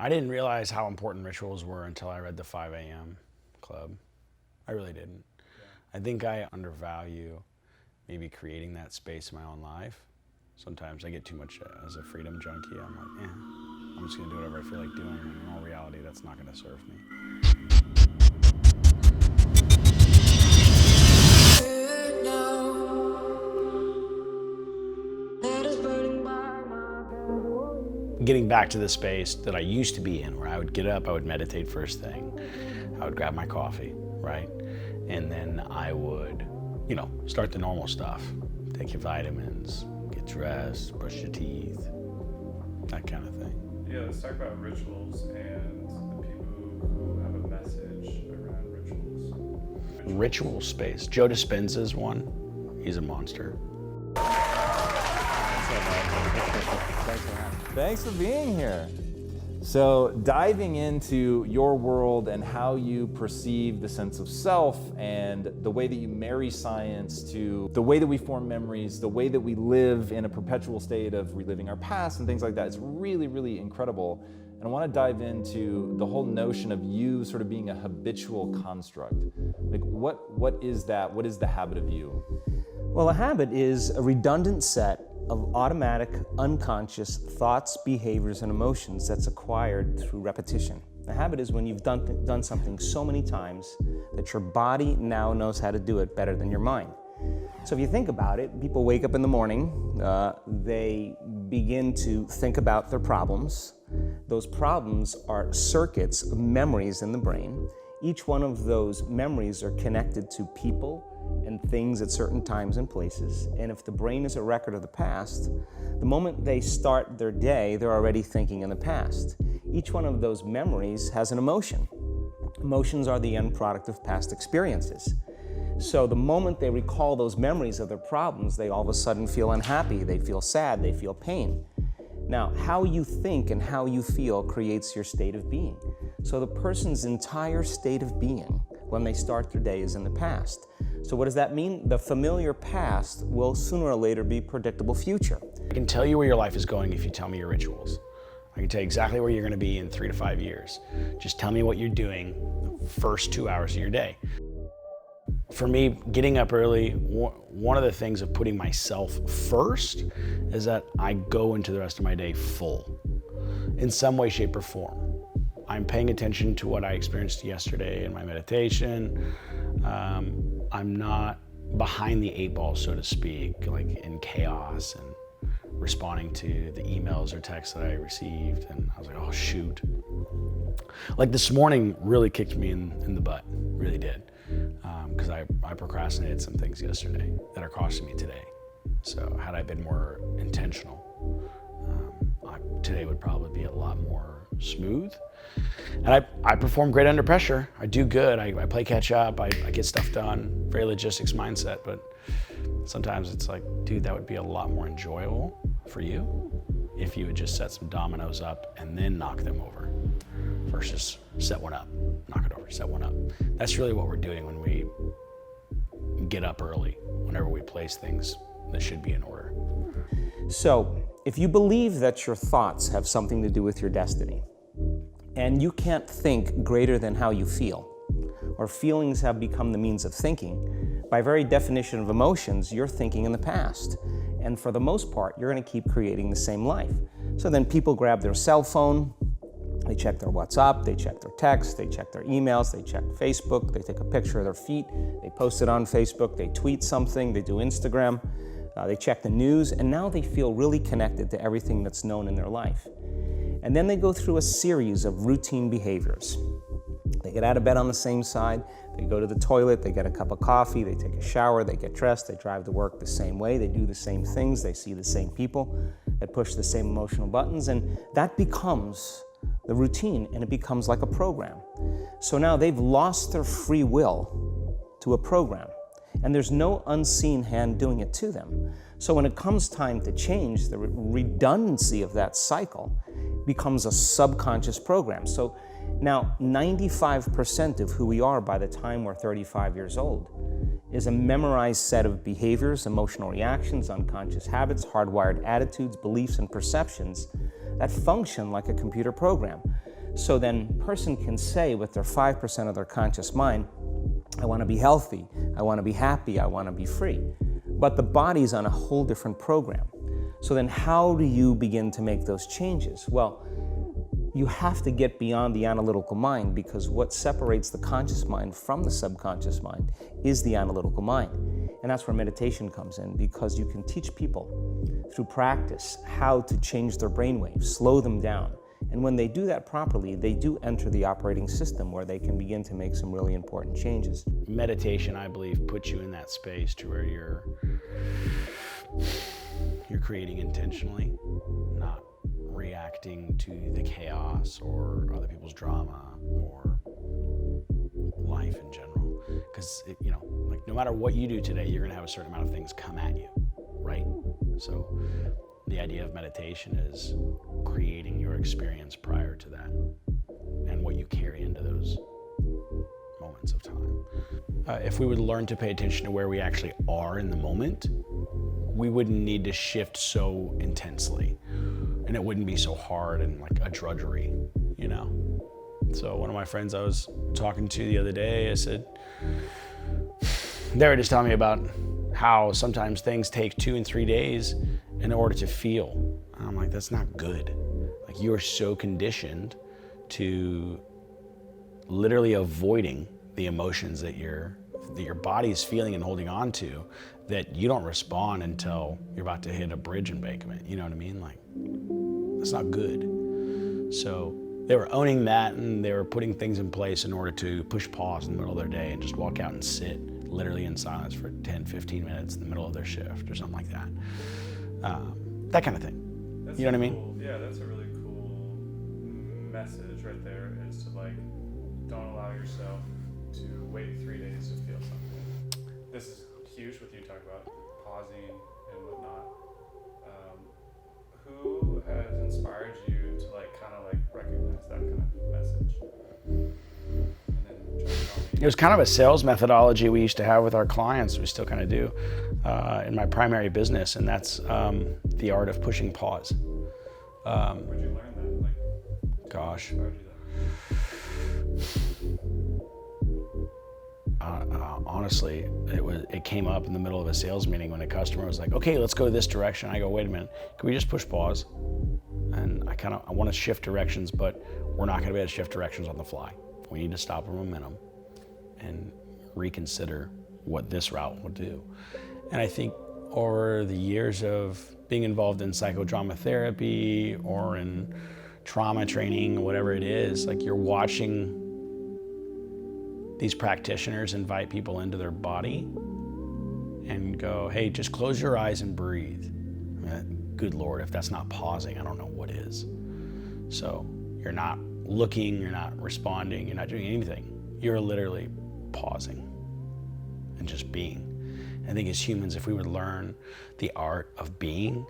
I didn't realize how important rituals were until I read the 5 a.m. Club. I really didn't. I think I undervalue maybe creating that space in my own life. Sometimes I get too much as a freedom junkie. I'm like, I'm just gonna do whatever I feel like doing, and in all reality, that's not gonna serve me. Getting back to the space that I used to be in, where I would get up, I would meditate first thing, I would grab my coffee, right? And then I would, start the normal stuff. Take your vitamins, get dressed, brush your teeth, that kind of thing. Yeah, let's talk about rituals and the people who have a message around rituals. Ritual space. Joe Dispenza's one. He's a monster. Thanks for being here. So diving into your world and how you perceive the sense of self and the way that you marry science to the way that we form memories, the way that we live in a perpetual state of reliving our past and things like that, it's really, really incredible. And I want to dive into the whole notion of you sort of being a habitual construct. Like what is that? What is the habit of you? Well, a habit is a redundant set of automatic, unconscious thoughts, behaviors, and emotions that's acquired through repetition. A habit is when you've done something so many times that your body now knows how to do it better than your mind. So if you think about it, people wake up in the morning, they begin to think about their problems. Those problems are circuits of memories in the brain. Each one of those memories are connected to people and things at certain times and places. And if the brain is a record of the past, the moment they start their day, they're already thinking in the past. Each one of those memories has an emotion. Emotions are the end product of past experiences. So the moment they recall those memories of their problems, they all of a sudden feel unhappy, they feel sad, they feel pain. Now, how you think and how you feel creates your state of being. So the person's entire state of being when they start their day is in the past. So what does that mean? The familiar past will sooner or later be predictable future. I can tell you where your life is going if you tell me your rituals. I can tell you exactly where you're going to be in 3 to 5 years. Just tell me what you're doing the first 2 hours of your day. For me, getting up early, one of the things of putting myself first is that I go into the rest of my day full, in some way, shape, or form. I'm paying attention to what I experienced yesterday in my meditation. I'm not behind the 8 ball, so to speak, like in chaos and responding to the emails or texts that I received. And I was like, oh, shoot. Like this morning really kicked me in the butt, really did. Because I procrastinated some things yesterday that are costing me today. So had I been more intentional, today would probably be a lot more smooth. And I perform great under pressure. I do good. I play catch up. I get stuff done. Very logistics mindset. But sometimes it's like, dude, that would be a lot more enjoyable for you if you would just set some dominoes up and then knock them over versus set one up, knock it over, set one up. That's really what we're doing when we get up early, whenever we place things that should be in order. So if you believe that your thoughts have something to do with your destiny, and you can't think greater than how you feel, or feelings have become the means of thinking, by very definition of emotions, you're thinking in the past. And for the most part, you're going to keep creating the same life. So then people grab their cell phone, they check their WhatsApp, they check their text, they check their emails, they check Facebook, they take a picture of their feet, they post it on Facebook, they tweet something, they do Instagram, they check the news, and now they feel really connected to everything that's known in their life. And then they go through a series of routine behaviors. They get out of bed on the same side, they go to the toilet, they get a cup of coffee, they take a shower, they get dressed, they drive to work the same way, they do the same things, they see the same people, they push the same emotional buttons, and that becomes the routine, and it becomes like a program. So now they've lost their free will to a program, and there's no unseen hand doing it to them. So when it comes time to change, the redundancy of that cycle becomes a subconscious program. So now 95% of who we are by the time we're 35 years old is a memorized set of behaviors, emotional reactions, unconscious habits, hardwired attitudes, beliefs, and perceptions that function like a computer program. So then person can say with their 5% of their conscious mind, I want to be healthy, I want to be happy, I want to be free. But the body's on a whole different program. So then how do you begin to make those changes? Well, you have to get beyond the analytical mind, because what separates the conscious mind from the subconscious mind is the analytical mind. And that's where meditation comes in, because you can teach people through practice how to change their brainwaves, slow them down. And when they do that properly, they do enter the operating system where they can begin to make some really important changes. Meditation, I believe, puts you in that space to where you're creating intentionally, not reacting to the chaos or other people's drama or life in general. Because, like no matter what you do today, you're going to have a certain amount of things come at you, right? So the idea of meditation is creating your experience prior to that and what you carry into those moments of time. If we would learn to pay attention to where we actually are in the moment, we wouldn't need to shift so intensely, and it wouldn't be so hard and like a drudgery, So one of my friends I was talking to the other day, I said, they were just telling me about how sometimes things take 2 and 3 days in order to feel. And I'm like, that's not good. Like, you are so conditioned to literally avoiding the emotions that your body's feeling and holding on to, that you don't respond until you're about to hit a bridge embankment. You know what I mean? Like, that's not good. So they were owning that, and they were putting things in place in order to push pause in the middle of their day and just walk out and sit literally in silence for 10, 15 minutes in the middle of their shift or something like that. That kind of thing. That's you know what I mean? cool, yeah, that's a really cool message right there, is to like, don't allow yourself to wait 3 days to feel something. This is huge with you talking about pausing and whatnot. Who has inspired you to recognize that kind of message? And then It was kind of a sales methodology we used to have with our clients. We still kind of do in my primary business, and that's the art of pushing pause. Where'd you learn that? Gosh. Honestly, it came up in the middle of a sales meeting when a customer was like, okay, let's go this direction. I go, wait a minute, can we just push pause? And I want to shift directions, but we're not going to be able to shift directions on the fly. We need to stop our momentum and reconsider what this route will do. And I think over the years of being involved in psychodrama therapy or in trauma training, whatever it is, like, you're watching these practitioners invite people into their body and go, hey, just close your eyes and breathe. Good Lord, if that's not pausing, I don't know what is. So you're not looking, you're not responding, you're not doing anything. You're literally pausing and just being. I think as humans, if we would learn the art of being,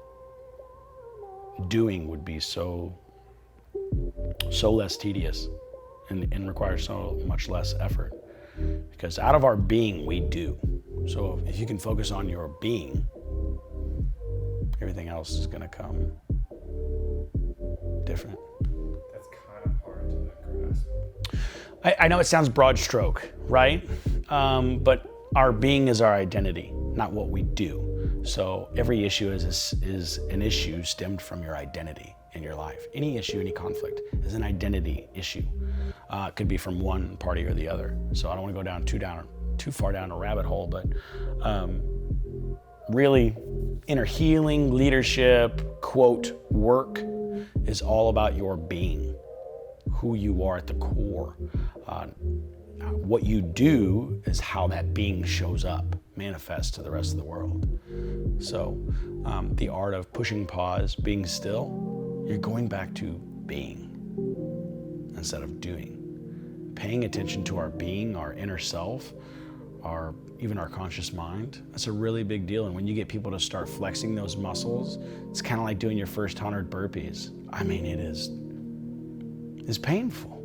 doing would be so less tedious and require so much less effort. Because out of our being, we do. So if you can focus on your being, everything else is going to come different. That's kind of hard to grasp. I know it sounds broad stroke, right? But our being is our identity, not what we do. So every issue is an issue stemmed from your identity in your life. Any issue, any conflict is an identity issue. It could be from one party or the other. So I don't want to go too far down a rabbit hole, but really inner healing, leadership, quote, work is all about your being, who you are at the core. What you do is how that being shows up, manifests to the rest of the world. So the art of pushing pause, being still, you're going back to being instead of doing. Paying attention to our being, our inner self, even our conscious mind, that's a really big deal. And when you get people to start flexing those muscles, it's kind of like doing your first 100 burpees. I mean, it's painful.